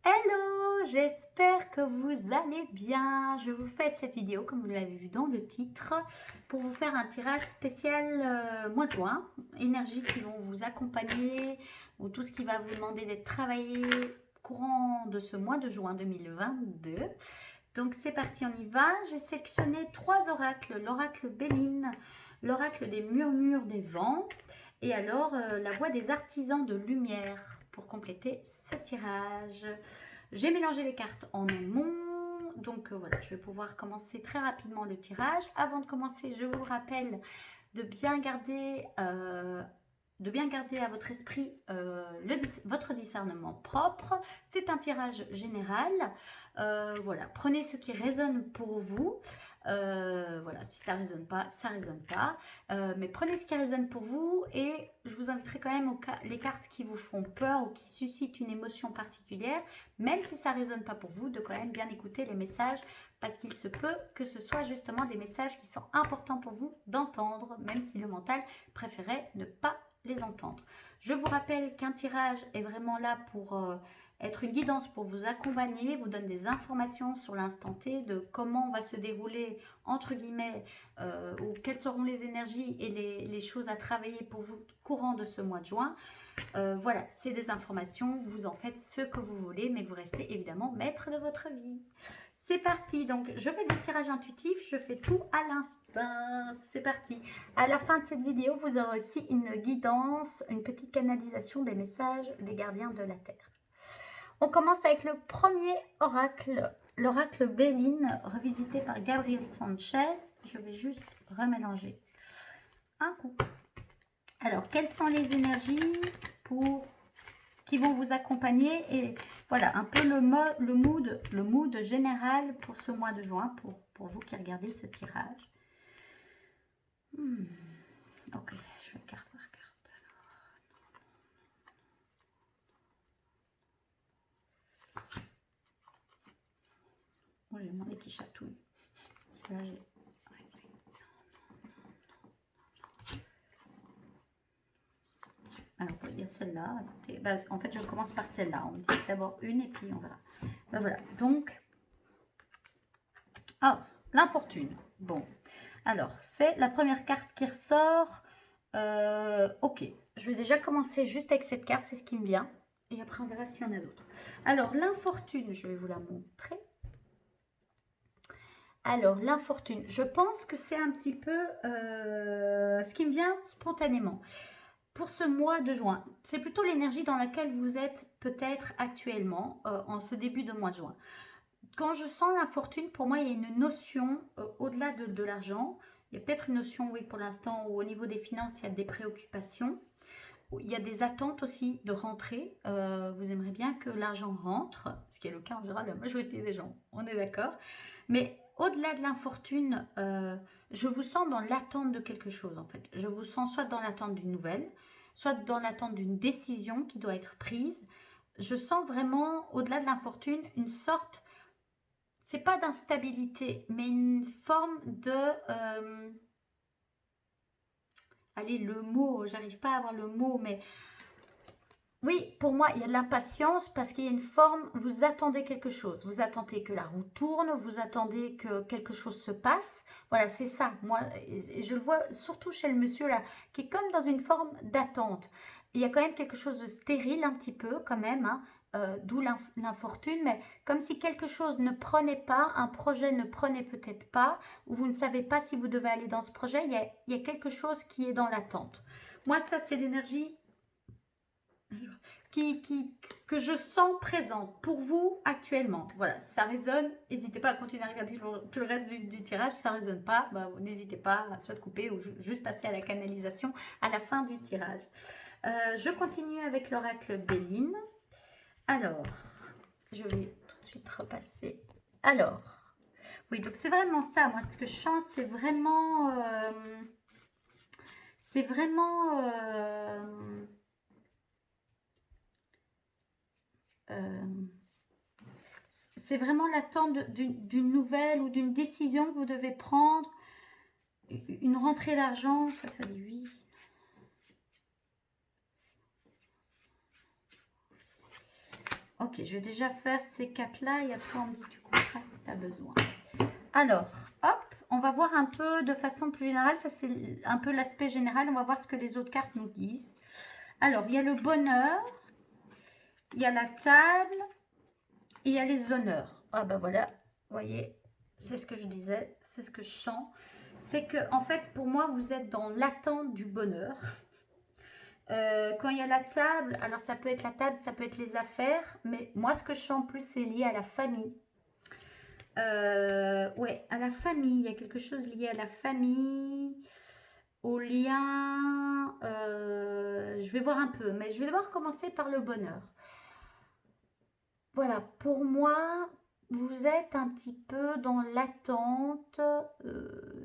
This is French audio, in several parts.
Hello, j'espère que vous allez bien. Je vous fais cette vidéo, comme vous l'avez vu dans le titre, pour vous faire un tirage spécial mois de juin. Énergies qui vont vous accompagner ou tout ce qui va vous demander d'être travaillé courant de ce mois de juin 2022. Donc c'est parti, on y va. J'ai sélectionné 3 oracles. L'oracle Béline, l'oracle des murmures des vents et alors la voix des artisans de lumière pour compléter ce tirage. J'ai mélangé les cartes en amont, donc voilà, je vais pouvoir commencer très rapidement le tirage. Avant de commencer, je vous rappelle de bien garder à votre esprit votre discernement propre. C'est un tirage général. Voilà, prenez ce qui résonne pour vous. Voilà, si ça résonne pas, ça résonne pas. Mais prenez ce qui résonne pour vous et je vous inviterai quand même les cartes qui vous font peur ou qui suscitent une émotion particulière, même si ça résonne pas pour vous, de quand même bien écouter les messages parce qu'il se peut que ce soit justement des messages qui sont importants pour vous d'entendre, même si le mental préférait ne pas les entendre. Je vous rappelle qu'un tirage est vraiment là pour être une guidance pour vous accompagner, vous donne des informations sur l'instant T de comment va se dérouler, entre guillemets, ou quelles seront les énergies et les choses à travailler pour vous courant de ce mois de juin. Voilà, c'est des informations, vous en faites ce que vous voulez, mais vous restez évidemment maître de votre vie. C'est parti, donc je fais des tirages intuitifs, je fais tout à l'instinct. C'est parti. À la fin de cette vidéo, vous aurez aussi une guidance, une petite canalisation des messages des gardiens de la Terre. On commence avec le premier oracle, l'oracle Béline, revisité par Gabriel Sanchez. Je vais juste remélanger un coup. Alors, quelles sont les énergies qui vont vous accompagner et voilà un peu le mood général pour ce mois de juin pour vous qui regardez ce tirage. Ok, je vais carte par carte. Moi j'ai mon nez qui chatouille. C'est là j'ai. Alors, il y a celle-là. En fait, je commence par celle-là. On me dit d'abord une et puis on verra. Ben voilà. Donc, l'infortune. Bon. Alors, c'est la première carte qui ressort. Ok. Je vais déjà commencer juste avec cette carte. C'est ce qui me vient. Et après, on verra s'il y en a d'autres. Alors, l'infortune, je vais vous la montrer. Alors, l'infortune, je pense que c'est un petit peu ce qui me vient spontanément. Pour ce mois de juin, c'est plutôt l'énergie dans laquelle vous êtes peut-être actuellement en ce début de mois de juin. Quand je sens l'infortune, pour moi, il y a une notion au-delà de l'argent. Il y a peut-être une notion, oui, pour l'instant, où au niveau des finances, il y a des préoccupations. Il y a des attentes aussi de rentrée. Vous aimeriez bien que l'argent rentre, ce qui est le cas en général de la majorité des gens, on est d'accord. Mais au-delà de l'infortune, je vous sens dans l'attente de quelque chose en fait. Je vous sens soit dans l'attente d'une nouvelle, soit dans l'attente d'une décision qui doit être prise. Je sens vraiment, au-delà de l'infortune, une sorte, c'est pas d'instabilité, mais une forme de... allez, le mot, j'arrive pas à avoir le mot, mais oui, pour moi, il y a de l'impatience parce qu'il y a une forme, vous attendez quelque chose. Vous attendez que la roue tourne, vous attendez que quelque chose se passe. Voilà, c'est ça. Moi, je le vois surtout chez le monsieur là, qui est comme dans une forme d'attente. Il y a quand même quelque chose de stérile un petit peu quand même, hein, d'où l'infortune, mais comme si quelque chose ne prenait pas, un projet ne prenait peut-être pas, ou vous ne savez pas si vous devez aller dans ce projet, il y a quelque chose qui est dans l'attente. Moi, ça, c'est l'énergie que je sens présente pour vous actuellement. Voilà, si ça résonne, n'hésitez pas à continuer à regarder tout le reste du tirage. Si ça ne résonne pas, bah, n'hésitez pas à soit couper ou juste passer à la canalisation à la fin du tirage. Je continue avec l'oracle Béline. Alors, je vais tout de suite repasser. Alors, oui, donc c'est vraiment ça. Moi, ce que je sens, c'est vraiment... c'est vraiment... c'est vraiment l'attente d'une nouvelle ou d'une décision que vous devez prendre. Une rentrée d'argent, ça dit oui. Ok. Ok, je vais déjà faire ces 4-là et après on me dit tu couperas si tu as besoin. Alors, hop, on va voir un peu de façon plus générale. Ça, c'est un peu l'aspect général. On va voir ce que les autres cartes nous disent. Alors, il y a le bonheur, il y a la table et il y a les honneurs. Ah ben voilà, vous voyez, c'est ce que je disais, c'est ce que je sens. C'est que, en fait, pour moi, vous êtes dans l'attente du bonheur. Quand il y a la table, alors ça peut être la table, ça peut être les affaires, mais moi, ce que je sens en plus, c'est lié à la famille. Ouais, à la famille, il y a quelque chose lié à la famille, au lien. Je vais voir un peu, mais je vais d'abord commencer par le bonheur. Voilà, pour moi, vous êtes un petit peu dans l'attente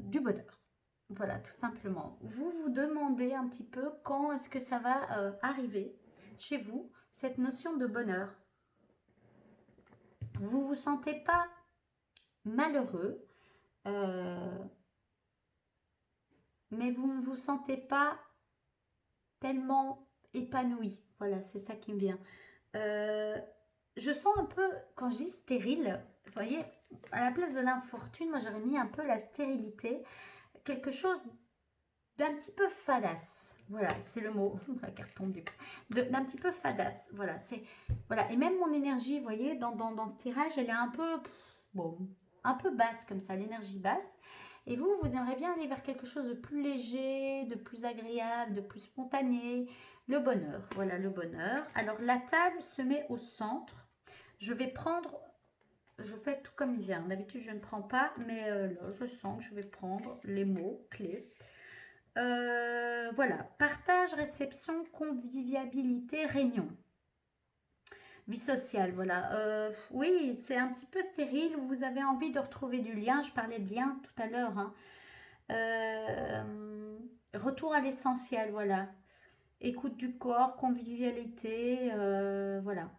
du bonheur. Voilà, tout simplement. Vous vous demandez un petit peu quand est-ce que ça va arriver chez vous, cette notion de bonheur. Vous vous sentez pas malheureux, mais vous ne vous sentez pas tellement épanoui. Voilà, c'est ça qui me vient. Je sens un peu, quand je dis stérile, vous voyez, à la place de l'infortune, moi j'aurais mis un peu la stérilité, quelque chose d'un petit peu fadasse. Voilà, c'est le mot, la carte tombe du coup, d'un petit peu fadasse. Voilà, c'est, voilà, et même mon énergie, vous voyez, dans ce tirage, elle est un peu, bon, un peu basse comme ça, l'énergie basse. Et vous, vous aimeriez bien aller vers quelque chose de plus léger, de plus agréable, de plus spontané. Le bonheur, voilà le bonheur. Alors la table se met au centre. Je vais prendre, je fais tout comme il vient. D'habitude, je ne prends pas, mais là, je sens que je vais prendre les mots clés. Voilà, partage, réception, convivialité, réunion. Vie sociale, voilà. Oui, c'est un petit peu stérile. Vous avez envie de retrouver du lien. Je parlais de lien tout à l'heure. Hein. Retour à l'essentiel, voilà. Écoute du corps, convivialité, voilà.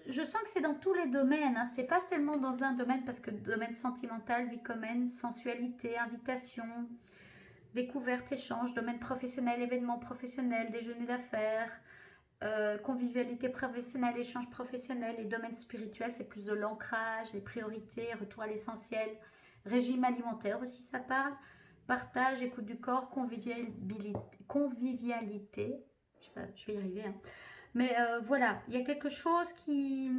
Je sens que c'est dans tous les domaines, hein. C'est pas seulement dans un domaine, parce que domaine sentimental, vie commune, sensualité, invitation, découverte, échange, domaine professionnel, événement professionnel, déjeuner d'affaires, convivialité professionnelle, échange professionnel, et domaine spirituel, c'est plus de l'ancrage, les priorités, retour à l'essentiel, régime alimentaire aussi ça parle, partage, écoute du corps, convivialité, je sais pas, je vais y arriver, hein. Mais voilà, il y a quelque chose qui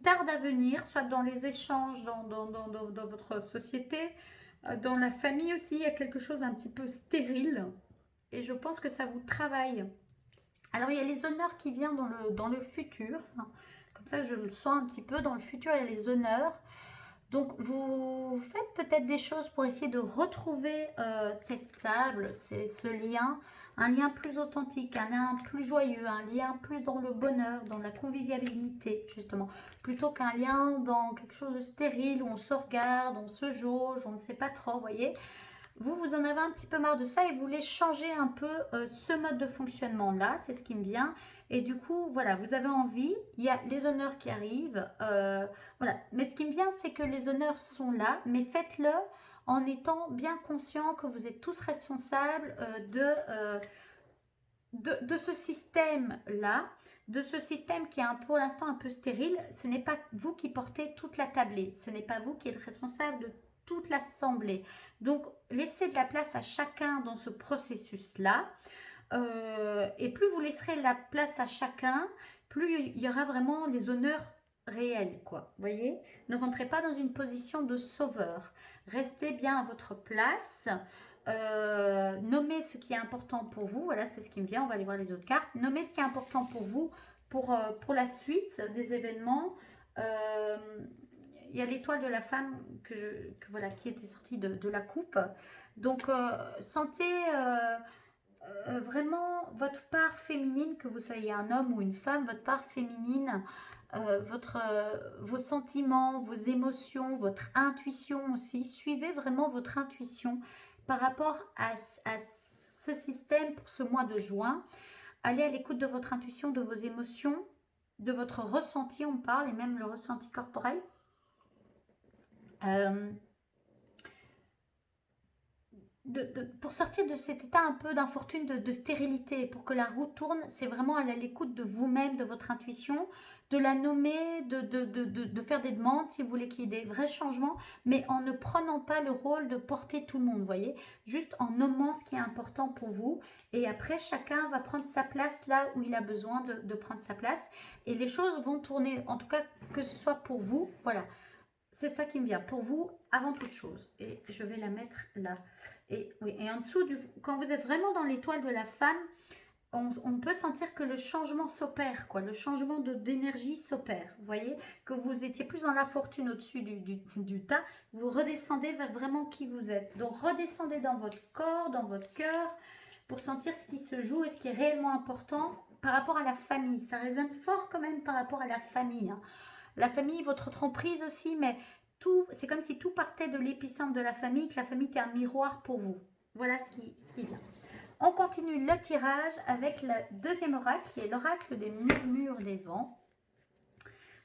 tarde à venir, soit dans les échanges, dans votre société, dans la famille aussi, il y a quelque chose un petit peu stérile. Et je pense que ça vous travaille. Alors, il y a les honneurs qui viennent dans le futur. Enfin, comme ça, je le sens un petit peu. Dans le futur, il y a les honneurs. Donc, vous faites peut-être des choses pour essayer de retrouver cette table, ce lien, un lien plus authentique, un lien plus joyeux, un lien plus dans le bonheur, dans la convivialité, justement, plutôt qu'un lien dans quelque chose de stérile où on se regarde, on se jauge, on ne sait pas trop, vous voyez. Vous en avez un petit peu marre de ça et vous voulez changer un peu ce mode de fonctionnement-là, c'est ce qui me vient. Et du coup, voilà, vous avez envie, il y a les honneurs qui arrivent, voilà. Mais ce qui me vient, c'est que les honneurs sont là, mais faites-le en étant bien conscient que vous êtes tous responsables de ce système-là, de ce système qui est pour l'instant un peu stérile. Ce n'est pas vous qui portez toute la tablée, ce n'est pas vous qui êtes responsable de toute l'assemblée. Donc, laissez de la place à chacun dans ce processus-là. Et plus vous laisserez la place à chacun, plus il y aura vraiment les honneurs réels, quoi. Vous voyez? Ne rentrez pas dans une position de sauveur. Restez bien à votre place. Nommez ce qui est important pour vous. Voilà, c'est ce qui me vient. On va aller voir les autres cartes. Nommez ce qui est important pour vous pour la suite des événements. Il y a l'étoile de la femme voilà, qui était sortie de la coupe. Donc, sentez vraiment votre part féminine, que vous soyez un homme ou une femme, votre part féminine, vos sentiments, vos émotions, votre intuition aussi. Suivez vraiment votre intuition par rapport à ce système pour ce mois de juin. Allez à l'écoute de votre intuition, de vos émotions, de votre ressenti, on parle, et même le ressenti corporel. pour sortir de cet état un peu d'infortune, de stérilité, pour que la roue tourne, c'est vraiment aller à l'écoute de vous-même, de votre intuition, de la nommer, de faire des demandes si vous voulez qu'il y ait des vrais changements, mais en ne prenant pas le rôle de porter tout le monde, vous voyez, juste en nommant ce qui est important pour vous, et après chacun va prendre sa place là où il a besoin de prendre sa place, et les choses vont tourner, en tout cas que ce soit pour vous, voilà. C'est ça qui me vient, pour vous, avant toute chose. Et je vais la mettre là. Et, oui, et en dessous, quand vous êtes vraiment dans l'étoile de la femme, on peut sentir que le changement s'opère, quoi. Le changement d'énergie s'opère. Vous voyez, que vous étiez plus dans la fortune au-dessus du tas. Vous redescendez vers vraiment qui vous êtes. Donc, redescendez dans votre corps, dans votre cœur, pour sentir ce qui se joue et ce qui est réellement important par rapport à la famille. Ça résonne fort quand même par rapport à la famille, hein. La famille, votre entreprise aussi, mais tout, c'est comme si tout partait de l'épicentre de la famille, que la famille était un miroir pour vous. Voilà ce qui vient. On continue le tirage avec le deuxième oracle, qui est l'oracle des murmures des vents.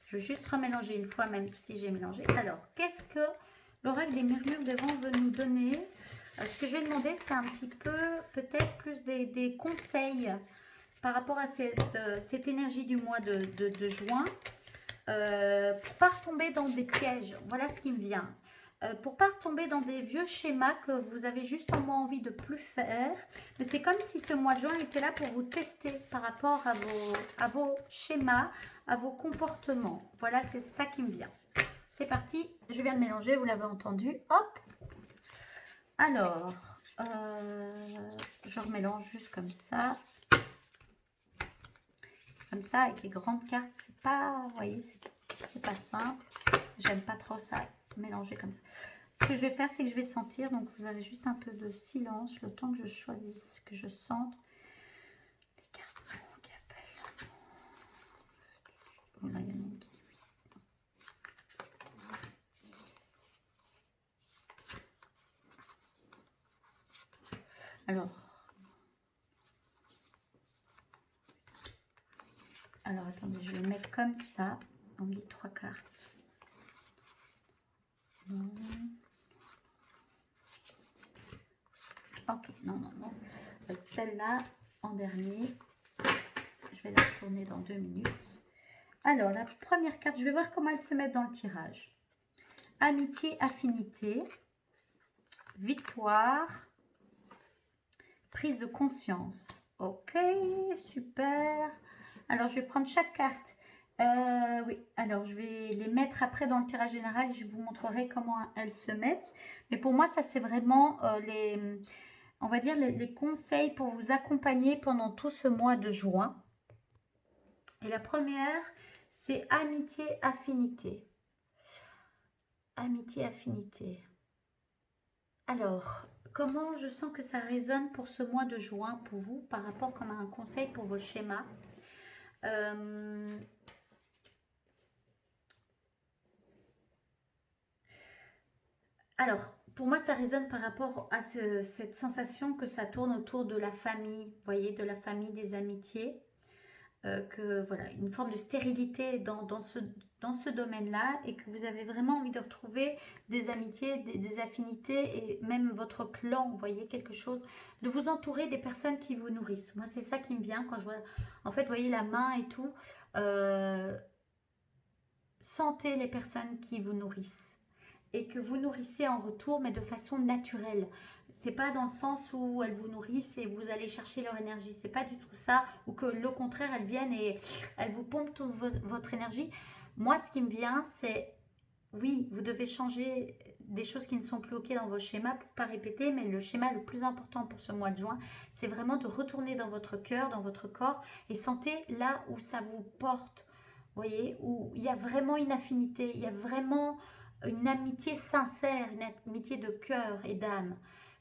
Je vais juste remélanger une fois, même si j'ai mélangé. Alors, qu'est-ce que l'oracle des murmures des vents veut nous donner? Ce que je vais demander, c'est un petit peu, peut-être plus des conseils par rapport à cette énergie du mois de juin. Pour pas retomber dans des pièges, voilà ce qui me vient. Pour pas retomber dans des vieux schémas que vous avez justement envie de plus faire. Mais c'est comme si ce mois de juin était là pour vous tester par rapport à vos schémas, à vos comportements. Voilà, c'est ça qui me vient. C'est parti, je viens de mélanger, vous l'avez entendu. Hop. Alors, je remélange juste comme ça. Comme ça, avec les grandes cartes, c'est pas, vous voyez, c'est pas simple. J'aime pas trop ça, mélanger comme ça. Ce que je vais faire, c'est que je vais sentir, donc vous avez juste un peu de silence, le temps que je choisisse, que je sente. Les cartes qui appellent. Oh là, il y en a une qui dit oui. Alors, attendez, je vais le mettre comme ça. On me dit 3 cartes. Non. Ok, non. Celle-là, en dernier. Je vais la retourner dans 2 minutes. Alors, la première carte, je vais voir comment elle se met dans le tirage. Amitié, affinité, victoire, prise de conscience. Ok, super. Alors, je vais prendre chaque carte. Oui, alors je vais les mettre après dans le tirage général. Je vous montrerai comment elles se mettent. Mais pour moi, ça, c'est vraiment on va dire, les conseils pour vous accompagner pendant tout ce mois de juin. Et la première, c'est amitié, affinité. Amitié, affinité. Alors, comment je sens que ça résonne pour ce mois de juin pour vous par rapport comme à un conseil pour vos schémas. Alors, pour moi, ça résonne par rapport à cette sensation que ça tourne autour de la famille, vous voyez, de la famille, des amitiés. Que voilà, une forme de stérilité dans ce domaine-là et que vous avez vraiment envie de retrouver des amitiés, des affinités et même votre clan, vous voyez, quelque chose, de vous entourer des personnes qui vous nourrissent. Moi, c'est ça qui me vient quand je vois, en fait, vous voyez la main et tout, sentez les personnes qui vous nourrissent et que vous nourrissez en retour, mais de façon naturelle. C'est pas dans le sens où elles vous nourrissent et vous allez chercher leur énergie. C'est pas du tout ça. Ou que le contraire, elles viennent et elles vous pompent toute votre énergie. Moi, ce qui me vient, c'est oui, vous devez changer des choses qui ne sont plus OK dans vos schémas pour ne pas répéter. Mais le schéma le plus important pour ce mois de juin, c'est vraiment de retourner dans votre cœur, dans votre corps et sentez là où ça vous porte. Vous voyez, où il y a vraiment une affinité, il y a vraiment une amitié sincère, une amitié de cœur et d'âme.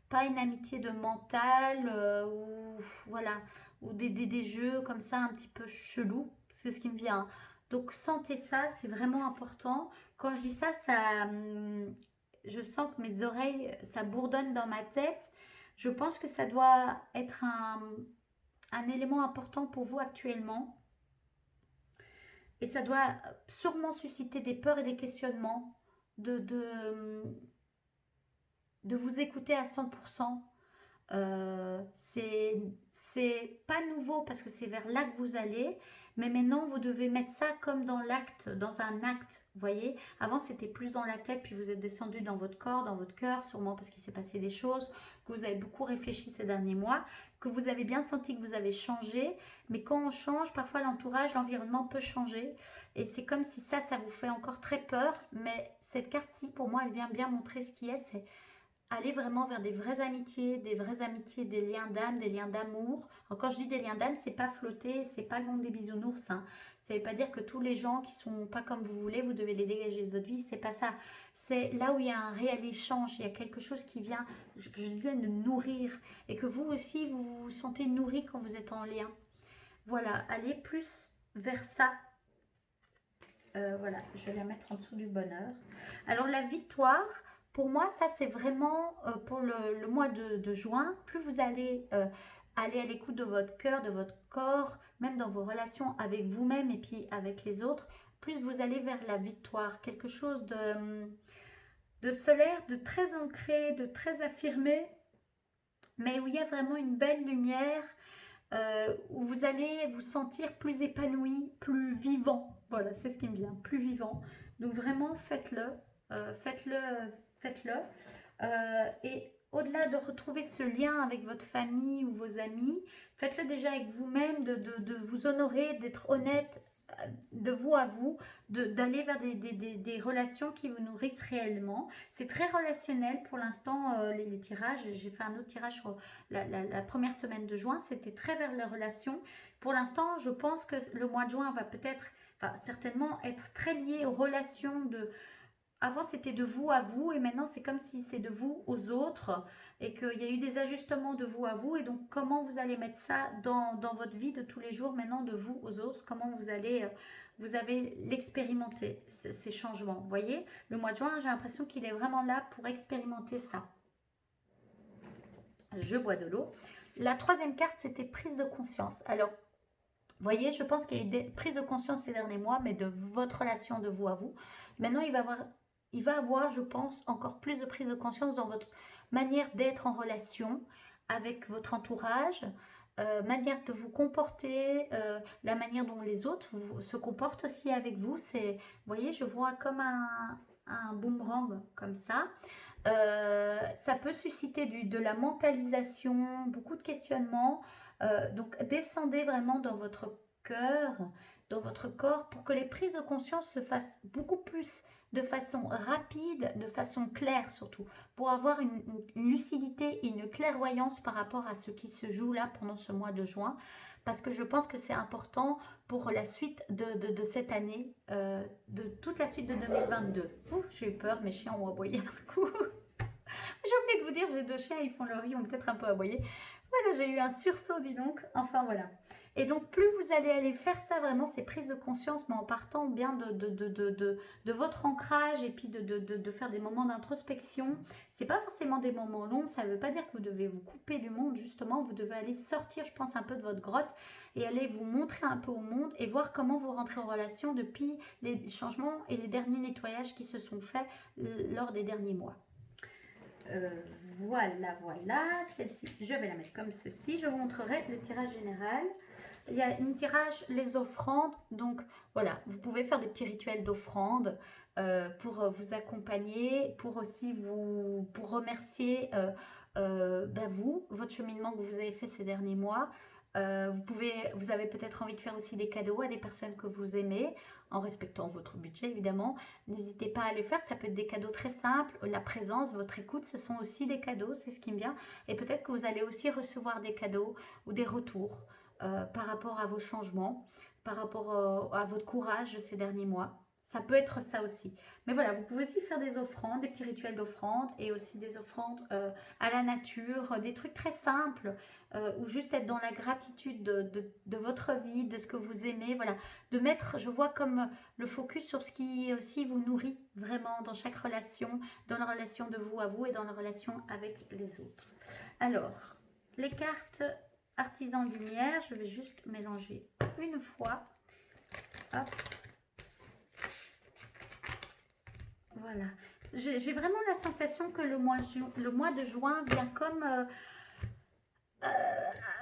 Pas une amitié de mental ou voilà, ou des jeux comme ça un petit peu chelou. C'est ce qui me vient. Donc sentez ça, c'est vraiment important. Quand je dis ça, je sens que mes oreilles, ça bourdonne dans ma tête. Je pense que ça doit être un élément important pour vous actuellement. Et ça doit sûrement susciter des peurs et des questionnements, de de vous écouter à 100%. C'est pas nouveau parce que c'est vers là que vous allez, mais maintenant vous devez mettre ça comme dans l'acte, dans un acte, vous voyez. Avant c'était plus dans la tête, puis vous êtes descendu dans votre corps, dans votre cœur, sûrement parce qu'il s'est passé des choses, que vous avez beaucoup réfléchi ces derniers mois, que vous avez bien senti que vous avez changé, mais quand on change, parfois l'entourage, l'environnement peut changer, et c'est comme si ça vous fait encore très peur, mais cette carte-ci, pour moi, elle vient bien montrer ce qui est, c'est aller vraiment vers des vraies amitiés, des liens d'âme, des liens d'amour. Quand je dis des liens d'âme, c'est pas flotter, c'est pas le monde des bisounours. Hein. Ça veut pas dire que tous les gens qui sont pas comme vous voulez, vous devez les dégager de votre vie. C'est pas ça. C'est là où il y a un réel échange. Il y a quelque chose qui vient, je disais, de nourrir. Et que vous aussi, vous vous sentez nourri quand vous êtes en lien. Voilà, allez plus vers ça. Voilà, je vais la mettre en dessous du bonheur. Alors la victoire, pour moi, ça c'est vraiment pour le mois de juin. Plus vous allez aller à l'écoute de votre cœur, de votre corps, même dans vos relations avec vous-même et puis avec les autres, plus vous allez vers la victoire. Quelque chose de solaire, de très ancré, de très affirmé, mais où il y a vraiment une belle lumière, où vous allez vous sentir plus épanoui, plus vivant. Voilà, c'est ce qui me vient, plus vivant. Donc vraiment, faites-le, faites-le, faites-le. Et au-delà de retrouver ce lien avec votre famille ou vos amis, faites-le déjà avec vous-même, de vous honorer, d'être honnête de vous à vous, d'aller vers des relations qui vous nourrissent réellement. C'est très relationnel pour l'instant, les tirages. J'ai fait un autre tirage sur la première semaine de juin, c'était très vers les relations. Pour l'instant, je pense que le mois de juin va peut-être, enfin certainement être très lié aux relations de... Avant, c'était de vous à vous et maintenant, c'est comme si c'est de vous aux autres et qu'il y a eu des ajustements de vous à vous. Et donc, comment vous allez mettre ça dans votre vie de tous les jours maintenant de vous aux autres? Comment vous allez l'expérimenter, ces changements? Vous voyez, le mois de juin, j'ai l'impression qu'il est vraiment là pour expérimenter ça. Je bois de l'eau. La troisième carte, c'était prise de conscience. Alors, vous voyez, je pense qu'il y a eu des prises de conscience ces derniers mois, mais de votre relation de vous à vous. Maintenant, il va avoir, je pense, encore plus de prise de conscience dans votre manière d'être en relation avec votre entourage, manière de vous comporter, la manière dont les autres se comportent aussi avec vous. C'est, vous voyez, je vois comme un boomerang comme ça. Ça peut susciter de la mentalisation, beaucoup de questionnements. Donc, descendez vraiment dans votre cœur, dans votre corps, pour que les prises de conscience se fassent beaucoup plus de façon rapide, de façon claire surtout, pour avoir une lucidité et une clairvoyance par rapport à ce qui se joue là pendant ce mois de juin, parce que je pense que c'est important pour la suite de cette année, de toute la suite de 2022. J'ai eu peur, mes chiens ont aboyé d'un coup. J'ai oublié de vous dire, j'ai 2 chiens, ils font leur vie, ont peut-être un peu aboyé. Voilà, j'ai eu un sursaut, dis donc. Enfin, voilà. Et donc, plus vous allez aller faire ça, vraiment, ces prises de conscience, mais en partant bien de votre ancrage et puis de faire des moments d'introspection. C'est pas forcément des moments longs, ça ne veut pas dire que vous devez vous couper du monde, justement. Vous devez aller sortir, je pense, un peu de votre grotte et aller vous montrer un peu au monde et voir comment vous rentrez en relation depuis les changements et les derniers nettoyages qui se sont faits lors des derniers mois. Voilà, celle-ci, je vais la mettre comme ceci. Je vous montrerai le tirage général. Il y a une tirage, les offrandes. Donc, voilà, vous pouvez faire des petits rituels d'offrande pour vous accompagner, pour aussi pour remercier vous, votre cheminement que vous avez fait ces derniers mois. Vous avez peut-être envie de faire aussi des cadeaux à des personnes que vous aimez, en respectant votre budget évidemment. N'hésitez pas à le faire, ça peut être des cadeaux très simples. La présence, votre écoute, ce sont aussi des cadeaux, c'est ce qui me vient. Et peut-être que vous allez aussi recevoir des cadeaux ou des retours par rapport à vos changements, par rapport à votre courage ces derniers mois. Ça peut être ça aussi. Mais voilà, vous pouvez aussi faire des offrandes, des petits rituels d'offrande et aussi des offrandes à la nature, des trucs très simples ou juste être dans la gratitude de votre vie, de ce que vous aimez. Voilà, de mettre, je vois comme le focus sur ce qui aussi vous nourrit vraiment dans chaque relation, dans la relation de vous à vous et dans la relation avec les autres. Alors, les cartes artisan lumière, je vais juste mélanger une fois. Hop. Voilà. j'ai vraiment la sensation que le mois de juin vient comme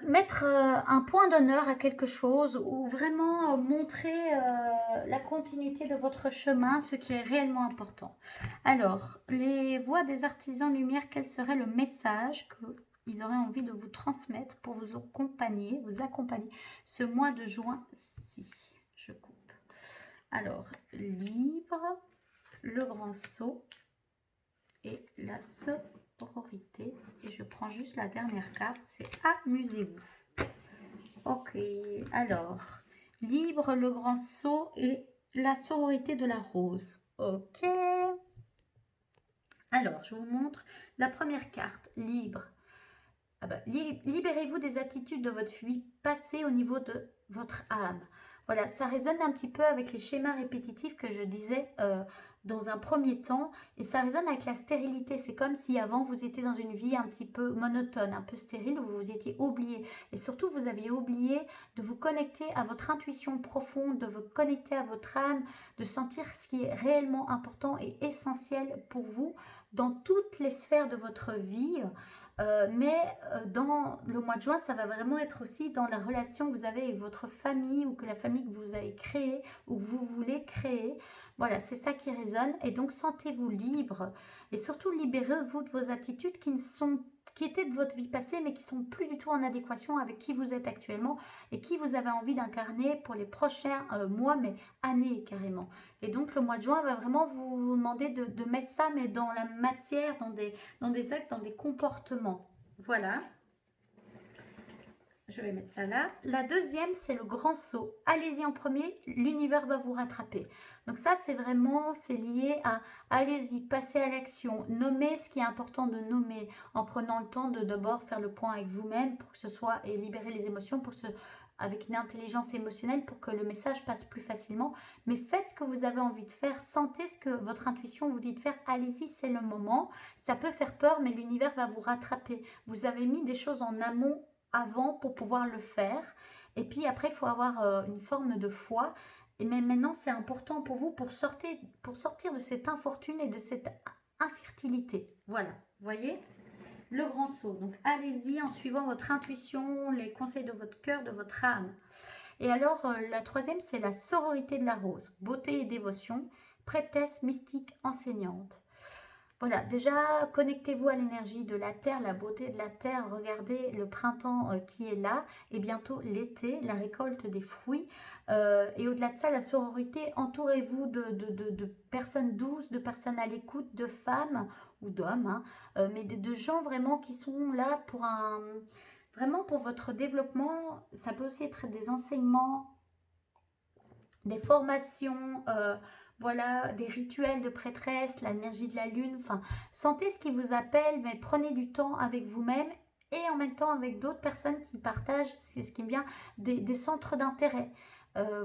mettre un point d'honneur à quelque chose ou vraiment montrer la continuité de votre chemin, ce qui est réellement important. Alors, les voix des artisans lumière, quel serait le message qu'ils auraient envie de vous transmettre pour vous accompagner ce mois de juin-ci? Je coupe. Alors, libre, le grand saut et la sororité. Et je prends juste la dernière carte, c'est amusez-vous. Ok, alors, libre, le grand saut et la sororité de la rose. Ok. Alors, je vous montre la première carte, libre. Ah ben, libérez-vous des attitudes de votre vie passée au niveau de votre âme. Voilà, ça résonne un petit peu avec les schémas répétitifs que je disais dans un premier temps. Et ça résonne avec la stérilité. C'est comme si avant, vous étiez dans une vie un petit peu monotone, un peu stérile, où vous vous étiez oublié. Et surtout, vous aviez oublié de vous connecter à votre intuition profonde, de vous connecter à votre âme, de sentir ce qui est réellement important et essentiel pour vous dans toutes les sphères de votre vie. Mais dans le mois de juin, ça va vraiment être aussi dans la relation que vous avez avec votre famille ou que la famille que vous avez créée ou que vous voulez créer. Voilà, c'est ça qui résonne. Et donc, sentez-vous libre et surtout libérez-vous de vos attitudes qui étaient de votre vie passée, mais qui sont plus du tout en adéquation avec qui vous êtes actuellement et qui vous avez envie d'incarner pour les prochains mois, mais années carrément. Et donc, le mois de juin va vraiment vous demander de mettre ça, mais dans la matière, dans des actes, dans des comportements. Voilà. Je vais mettre ça là. La deuxième, c'est le grand saut. Allez-y en premier, l'univers va vous rattraper. Donc ça, c'est lié à allez-y, passez à l'action, nommez ce qui est important de nommer en prenant le temps de d'abord faire le point avec vous-même pour que ce soit et libérer les émotions avec une intelligence émotionnelle pour que le message passe plus facilement. Mais faites ce que vous avez envie de faire, sentez ce que votre intuition vous dit de faire, allez-y, c'est le moment. Ça peut faire peur, mais l'univers va vous rattraper. Vous avez mis des choses en amont avant pour pouvoir le faire. Et puis après, il faut avoir une forme de foi. Et mais maintenant, c'est important pour vous pour sortir de cette infortune et de cette infertilité. Voilà, vous voyez le grand saut. Donc allez-y en suivant votre intuition, les conseils de votre cœur, de votre âme. Et alors, la troisième, c'est la sororité de la rose. Beauté et dévotion, prêtresse mystique enseignante. Voilà, déjà, connectez-vous à l'énergie de la terre, la beauté de la terre. Regardez le printemps qui est là et bientôt l'été, la récolte des fruits. Et au-delà de ça, la sororité, entourez-vous de personnes douces, de personnes à l'écoute, de femmes ou d'hommes, hein, mais de gens vraiment qui sont là vraiment pour votre développement. Ça peut aussi être des enseignements, des formations, voilà, des rituels de prêtresse, l'énergie de la lune. Enfin, sentez ce qui vous appelle, mais prenez du temps avec vous-même et en même temps avec d'autres personnes qui partagent, c'est ce qui me vient, des centres d'intérêt.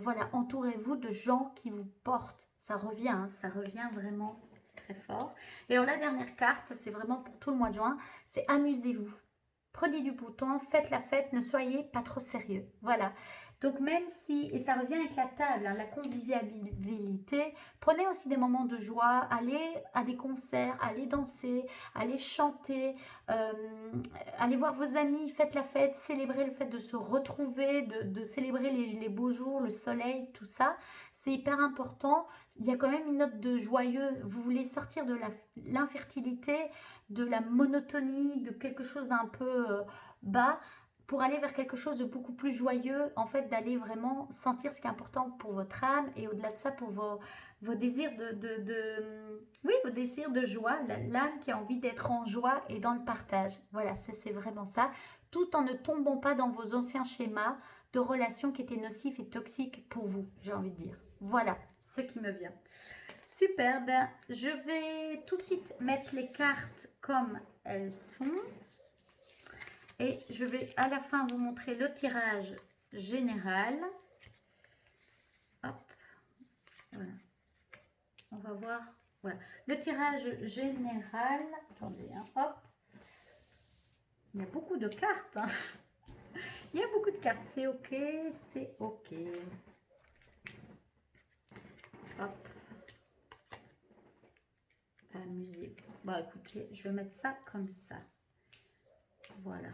Voilà, entourez-vous de gens qui vous portent. Ça revient, hein, ça revient vraiment très fort. Et alors la dernière carte, ça c'est vraiment pour tout le mois de juin, c'est amusez-vous. Prenez du beau temps, faites la fête, ne soyez pas trop sérieux. Voilà. Donc même si, et ça revient avec la table, hein, la convivialité, prenez aussi des moments de joie, allez à des concerts, allez danser, allez chanter, allez voir vos amis, faites la fête, célébrez le fait de se retrouver, de célébrer les beaux jours, le soleil, tout ça. C'est hyper important. Il y a quand même une note de joyeux. Vous voulez sortir de l'infertilité, de la monotonie, de quelque chose d'un peu bas, pour aller vers quelque chose de beaucoup plus joyeux, en fait, d'aller vraiment sentir ce qui est important pour votre âme et au-delà de ça, pour vos désirs oui, vos désirs de joie, l'âme qui a envie d'être en joie et dans le partage. Voilà, c'est vraiment ça, tout en ne tombant pas dans vos anciens schémas de relations qui étaient nocifs et toxiques pour vous, j'ai envie de dire. Voilà ce qui me vient. Super, ben, je vais tout de suite mettre les cartes comme elles sont. Et je vais à la fin vous montrer le tirage général. Hop, voilà. On va voir, voilà. Le tirage général, attendez, hein, hop. Il y a beaucoup de cartes, hein. Il y a beaucoup de cartes, c'est ok, c'est ok. Hop. amusez-vous. Bah écoutez, je vais mettre ça comme ça. Voilà,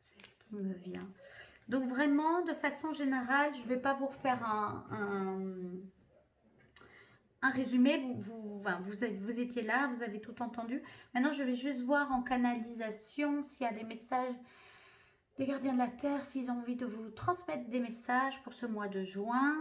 c'est ce qui me vient. Donc vraiment, de façon générale, je ne vais pas vous refaire un résumé. Vous étiez là, vous avez tout entendu. Maintenant, je vais juste voir en canalisation s'il y a des messages des gardiens de la Terre, s'ils ont envie de vous transmettre des messages pour ce mois de juin.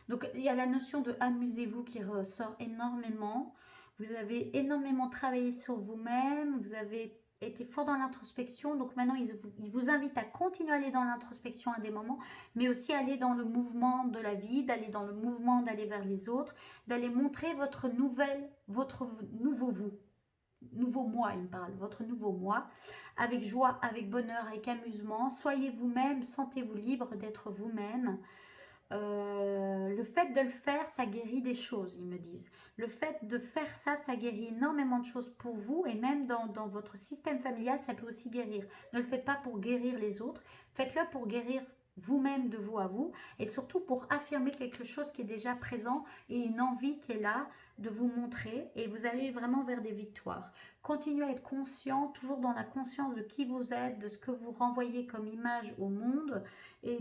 Donc, il y a la notion de amusez-vous qui ressort énormément. Vous avez énormément travaillé sur vous-même. Vous avez été fort dans l'introspection. Donc, maintenant, ils vous invitent à continuer à aller dans l'introspection à des moments, mais aussi aller dans le mouvement de la vie, d'aller dans le mouvement, d'aller vers les autres, d'aller montrer votre nouveau vous. Nouveau moi, il me parle, votre nouveau moi, avec joie, avec bonheur, avec amusement. Soyez vous-même, sentez-vous libre d'être vous-même. Le fait de le faire, ça guérit des choses, ils me disent. Le fait de faire ça, ça guérit énormément de choses pour vous et même dans votre système familial, ça peut aussi guérir. Ne le faites pas pour guérir les autres, faites-le pour guérir vous-même de vous à vous et surtout pour affirmer quelque chose qui est déjà présent et une envie qui est là de vous montrer et vous allez vraiment vers des victoires. Continuez à être conscient, toujours dans la conscience de qui vous êtes, de ce que vous renvoyez comme image au monde. Et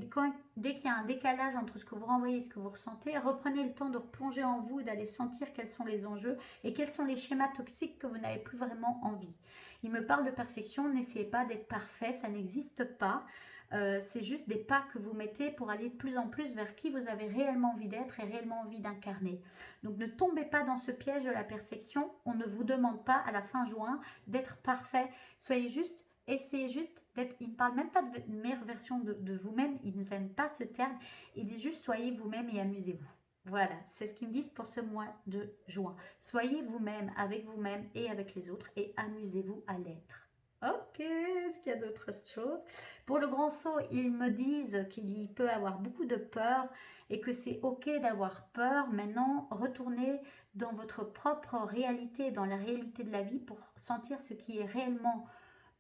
dès qu'il y a un décalage entre ce que vous renvoyez et ce que vous ressentez, reprenez le temps de replonger en vous et d'aller sentir quels sont les enjeux et quels sont les schémas toxiques que vous n'avez plus vraiment envie. Il me parle de perfection, n'essayez pas d'être parfait, ça n'existe pas. C'est juste des pas que vous mettez pour aller de plus en plus vers qui vous avez réellement envie d'être et réellement envie d'incarner. Donc ne tombez pas dans ce piège de la perfection. On ne vous demande pas à la fin juin d'être parfait. Essayez juste d'être, il ne parle même pas de meilleure version de vous-même, ils n'aiment pas ce terme, il dit juste soyez vous-même et amusez-vous. Voilà, c'est ce qu'ils me disent pour ce mois de juin. Soyez vous-même avec vous-même et avec les autres et amusez-vous à l'être. Ok, est-ce qu'il y a d'autres choses? Pour le grand saut, ils me disent qu'il peut avoir beaucoup de peur et que c'est ok d'avoir peur. Maintenant, retournez dans votre propre réalité, dans la réalité de la vie pour sentir ce qui est réellement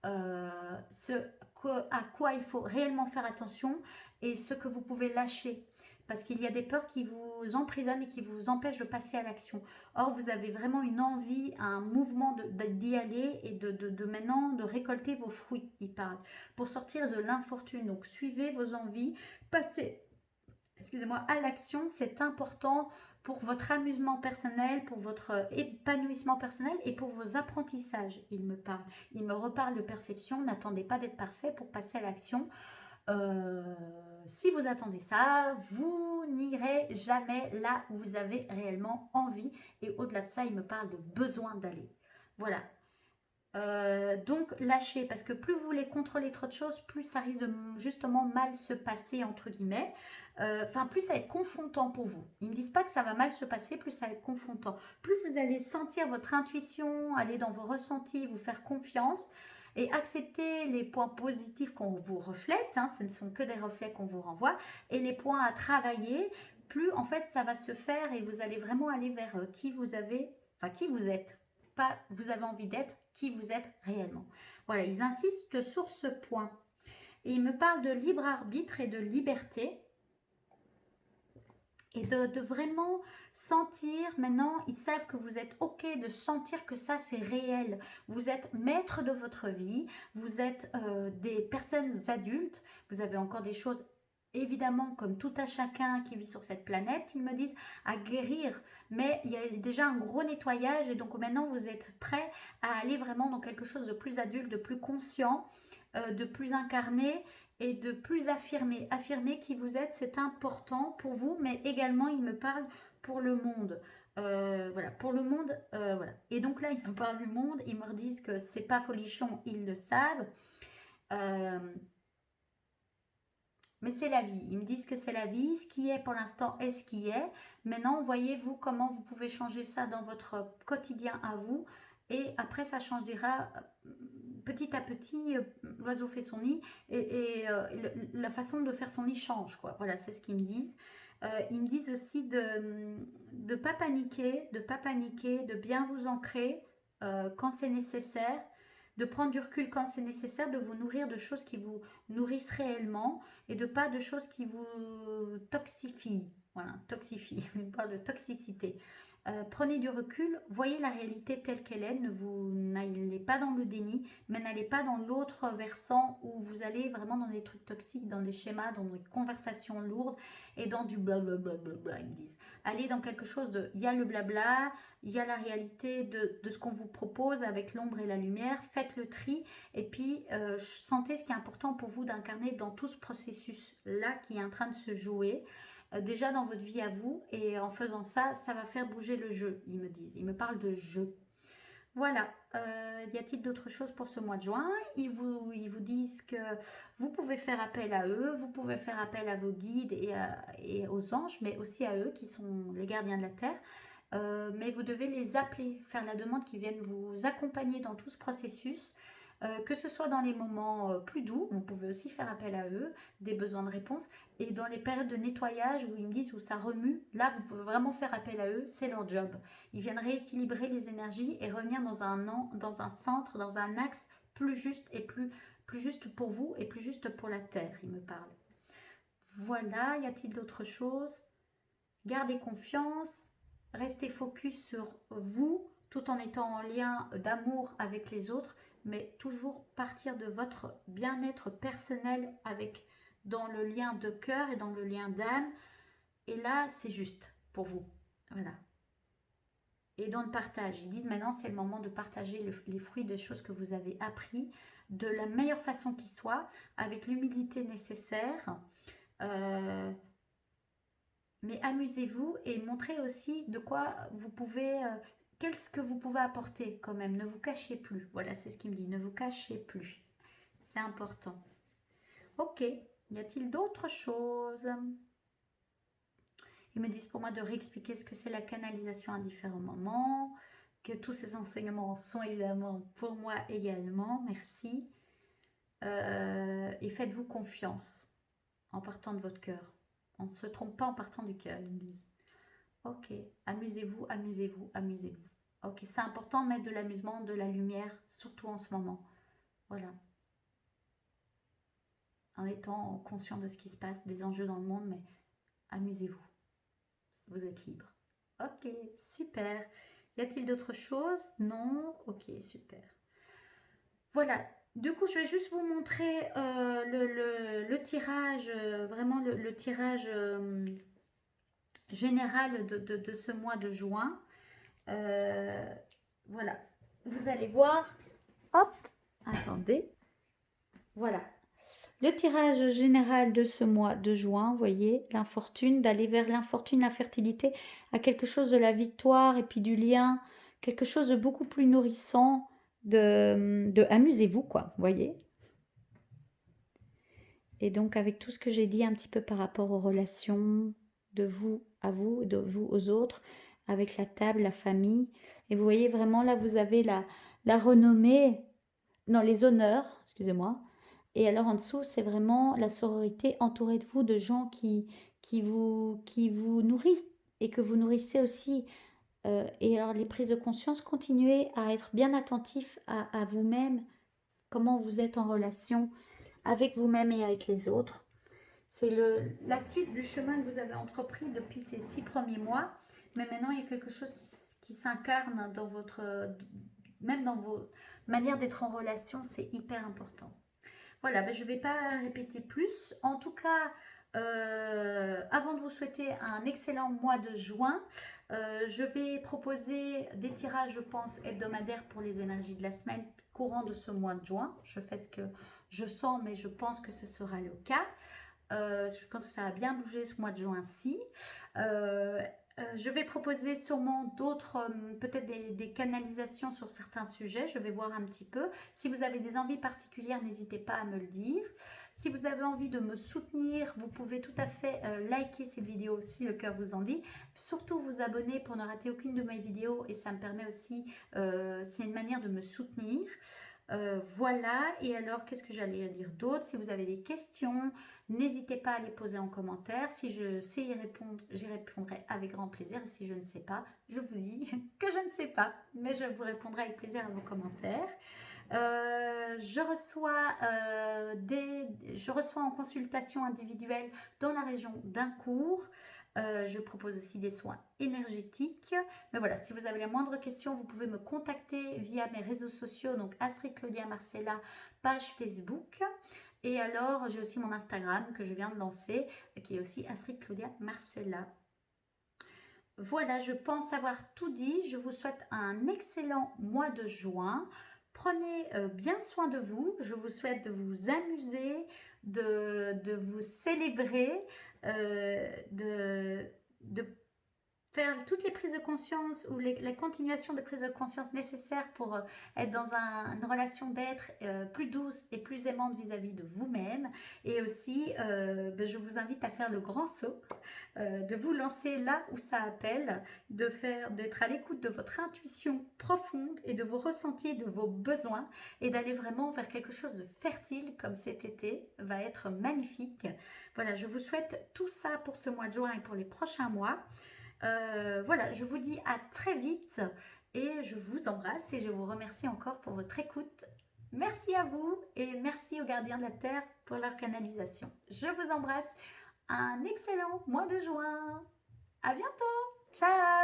à quoi il faut réellement faire attention et ce que vous pouvez lâcher. Parce qu'il y a des peurs qui vous emprisonnent et qui vous empêchent de passer à l'action. Or, vous avez vraiment une envie, un mouvement d'y aller et de maintenant de récolter vos fruits, il parle, pour sortir de l'infortune. Donc, suivez vos envies, passez, excusez-moi, à l'action, c'est important pour votre amusement personnel, pour votre épanouissement personnel et pour vos apprentissages. Il me parle, il me reparle de perfection. N'attendez pas d'être parfait pour passer à l'action. Si vous attendez ça, vous n'irez jamais là où vous avez réellement envie. Et au-delà de ça, il me parle de besoin d'aller. Voilà. Donc lâchez, parce que plus vous voulez contrôler trop de choses, plus ça risque de justement mal se passer, entre guillemets. Enfin, plus ça va être confrontant pour vous. Ils ne me disent pas que ça va mal se passer, plus ça va être confrontant. Plus vous allez sentir votre intuition, aller dans vos ressentis, vous faire confiance et accepter les points positifs qu'on vous reflète, hein, ce ne sont que des reflets qu'on vous renvoie, et les points à travailler, plus en fait ça va se faire et vous allez vraiment aller vers qui vous êtes. Pas vous avez envie d'être, qui vous êtes réellement. Voilà, ils insistent sur ce point. Et ils me parlent de libre arbitre et de liberté. Et de vraiment sentir, maintenant, ils savent que vous êtes OK, de sentir que ça, c'est réel. Vous êtes maître de votre vie, vous êtes des personnes adultes, vous avez encore des choses, évidemment, comme tout à chacun qui vit sur cette planète, ils me disent, à guérir. Mais il y a déjà un gros nettoyage et donc maintenant, vous êtes prêts à aller vraiment dans quelque chose de plus adulte, de plus conscient, de plus incarné et de plus affirmer. Affirmer qui vous êtes, c'est important pour vous, mais également, il me parle pour le monde. Voilà, pour le monde, voilà. Et donc là, ils me parlent du monde, ils me disent que c'est pas folichon, ils le savent. Mais c'est la vie. Ils me disent que c'est la vie. Ce qui est pour l'instant est ce qui est. Maintenant, voyez-vous comment vous pouvez changer ça dans votre quotidien à vous. Et après, ça changera petit à petit. L'oiseau fait son nid. Et la façon de faire son nid change, quoi. Voilà, c'est ce qu'ils me disent. Ils me disent aussi de ne pas paniquer, de bien vous ancrer quand c'est nécessaire, de prendre du recul quand c'est nécessaire, de vous nourrir de choses qui vous nourrissent réellement et de pas de choses qui vous toxifient. Voilà, toxifient. On parle de toxicité. Prenez du recul, voyez la réalité telle qu'elle est, n'allez pas dans le déni, mais n'allez pas dans l'autre versant où vous allez vraiment dans des trucs toxiques, dans des schémas, dans des conversations lourdes et dans du blablabla, ils me disent. Allez dans quelque chose de, il y a le blabla, il y a la réalité de ce qu'on vous propose avec l'ombre et la lumière, faites le tri et puis sentez ce qui est important pour vous d'incarner dans tout ce processus-là qui est en train de se jouer. Déjà dans votre vie à vous, et en faisant ça, ça va faire bouger le jeu, ils me disent. Ils me parlent de jeu. Voilà, y a-t-il d'autres choses pour ce mois de juin? Ils vous disent que vous pouvez faire appel à eux, vous pouvez faire appel à vos guides et aux anges, mais aussi à eux qui sont les gardiens de la terre. Mais vous devez les appeler, faire la demande qu'ils viennent vous accompagner dans tout ce processus. Que ce soit dans les moments plus doux, vous pouvez aussi faire appel à eux, des besoins de réponse, et dans les périodes de nettoyage où ils me disent où ça remue, là vous pouvez vraiment faire appel à eux, c'est leur job. Ils viennent rééquilibrer les énergies et revenir dans un centre, dans un axe plus juste et plus juste pour vous et plus juste pour la terre, ils me parlent. Voilà, y a-t-il d'autres choses? Gardez confiance, restez focus sur vous tout en étant en lien d'amour avec les autres, mais toujours partir de votre bien-être personnel avec dans le lien de cœur et dans le lien d'âme. Et là, c'est juste pour vous. Voilà. Et dans le partage, ils disent maintenant c'est le moment de partager les fruits des choses que vous avez appris de la meilleure façon qui soit, avec l'humilité nécessaire. Mais amusez-vous et montrez aussi de quoi vous pouvez, qu'est-ce que vous pouvez apporter quand même. Ne vous cachez plus. Voilà, c'est ce qu'il me dit. Ne vous cachez plus. C'est important. Ok. Y a-t-il d'autres choses? Ils me disent pour moi de réexpliquer ce que c'est la canalisation à différents moments, que tous ces enseignements sont évidemment pour moi également. Merci. Et faites-vous confiance en partant de votre cœur. On ne se trompe pas en partant du cœur, ils me disent. Ok, amusez-vous, amusez-vous, amusez-vous. Ok, c'est important de mettre de l'amusement, de la lumière, surtout en ce moment. Voilà. En étant conscient de ce qui se passe, des enjeux dans le monde, mais amusez-vous. Vous êtes libre. Ok, super. Y a-t-il d'autres choses? Non? Ok, super. Voilà. Du coup, je vais juste vous montrer le tirage, vraiment le tirage général de ce mois de juin. Voilà, vous allez voir, hop, attendez, voilà, le tirage général de ce mois de juin, vous voyez, l'infortune, d'aller vers l'infortune, la fertilité, à quelque chose de la victoire et puis du lien, quelque chose de beaucoup plus nourrissant, de amusez-vous quoi, vous voyez. Et donc avec tout ce que j'ai dit un petit peu par rapport aux relations de vous à vous, de vous aux autres, avec la table, la famille. Et vous voyez vraiment là, vous avez la renommée, non, les honneurs, excusez-moi. Et alors en dessous, c'est vraiment la sororité, entourée de vous, de gens qui vous nourrissent et que vous nourrissez aussi. Et alors les prises de conscience, continuez à être bien attentif à vous-même, comment vous êtes en relation avec vous-même et avec les autres. C'est la suite du chemin que vous avez entrepris depuis ces 6 premiers mois. Mais maintenant, il y a quelque chose qui s'incarne dans même dans vos manières d'être en relation. C'est hyper important. Voilà, ben je ne vais pas répéter plus. En tout cas, avant de vous souhaiter un excellent mois de juin, je vais proposer des tirages, je pense, hebdomadaires pour les énergies de la semaine courant de ce mois de juin. Je fais ce que je sens, mais je pense que ce sera le cas. Je pense que ça a bien bougé ce mois de juin-ci. Je vais proposer sûrement d'autres, peut-être des canalisations sur certains sujets. Je vais voir un petit peu. Si vous avez des envies particulières, n'hésitez pas à me le dire. Si vous avez envie de me soutenir, vous pouvez tout à fait liker cette vidéo si le cœur vous en dit. Surtout vous abonner pour ne rater aucune de mes vidéos et ça me permet aussi, c'est une manière de me soutenir. Voilà, et alors qu'est-ce que j'allais dire d'autre? Si vous avez des questions, n'hésitez pas à les poser en commentaire. Si je sais y répondre, j'y répondrai avec grand plaisir. Et si je ne sais pas, je vous dis que je ne sais pas, mais je vous répondrai avec plaisir à vos commentaires. Je reçois en consultation individuelle dans la région d'Incourt. Je propose aussi des soins énergétiques. Mais voilà, si vous avez la moindre question, vous pouvez me contacter via mes réseaux sociaux, donc Astrid Claudia Marcella, page Facebook. Et alors, j'ai aussi mon Instagram que je viens de lancer, qui est aussi Astrid Claudia Marcella. Voilà, je pense avoir tout dit. Je vous souhaite un excellent mois de juin. Prenez bien soin de vous. Je vous souhaite de vous amuser, de vous célébrer, de faire toutes les prises de conscience ou la continuation de prises de conscience nécessaires pour être dans une relation d'être plus douce et plus aimante vis-à-vis de vous-même. Et aussi, je vous invite à faire le grand saut, de vous lancer là où ça appelle, d'être à l'écoute de votre intuition profonde et de vos ressentis, de vos besoins, et d'aller vraiment vers quelque chose de fertile comme cet été va être magnifique. Voilà, je vous souhaite tout ça pour ce mois de juin et pour les prochains mois. Voilà, je vous dis à très vite et je vous embrasse et je vous remercie encore pour votre écoute. Merci à vous et merci aux gardiens de la Terre pour leur canalisation. Je vous embrasse. Un excellent mois de juin. À bientôt. Ciao.